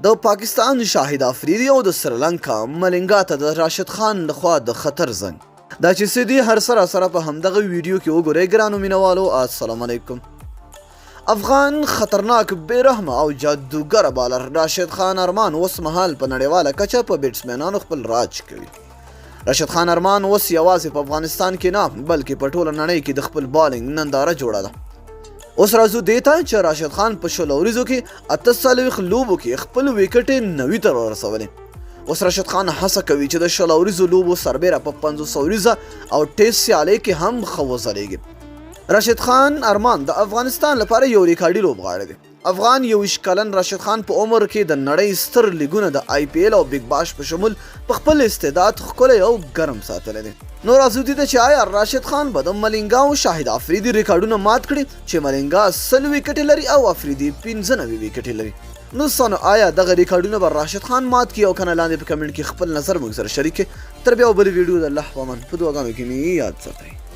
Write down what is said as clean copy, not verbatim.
د پاکستان شاهد افریدي او د سریلانکا ملنګا ته د راشد خان لخوا د خطر زنګ دا چې سدي هر سره په همدغه ویډیو کې وګورئ ګرانو مینوالو. السلام علیکم. افغان خطرناک بیرحمه او جادوګر بالر راشد خان ارمان اوس مهال په نړیواله کچه په بیټسمنانو خپل راج کوي. راشد خان ارمان اوس یوازې په افغانستان کې نه بلکې په ټوله نړۍ کې د خپل بالینګ ننداره جوړه ده. اوس راځو دې ته چې راشد خان په 16 ورځو کې 48 لوبو کې خپل ویکټ 90 ته ورسولې. اوس راشد خان هڅه کوي چې د 16 ورځو لوبو سربیره په 500 ورځه او ټیسټ سیالۍ کې هم ښه وځلېږي. راشد خان ارمان د افغانستان لپاره یو ریکارډي لوبغاړی دی. افغان 21 کلن راشد خان په عمر کې د نړۍ ستر لیګونه د IPL او بیگ باش په شمول په خپل استعداد ښکلی او ګرم ساتلی دی. نو راځو دې ته چې آیا راشد خان به د ملنګا او شاهد افریدي ریکارډونه مات کړي چې ملنګا 100 ویکټې لري او افریدي 95 ویکټې لري. نو څنګه آیا دغه ریکارډونه به راشد خان مات کړي او کنه لاندې په کمنټ کې خپل نظر موږ سره شریک کړئ. تر بیا بل ویډیو د الله په امان په دعاګانو کې مې یاد ساتئ.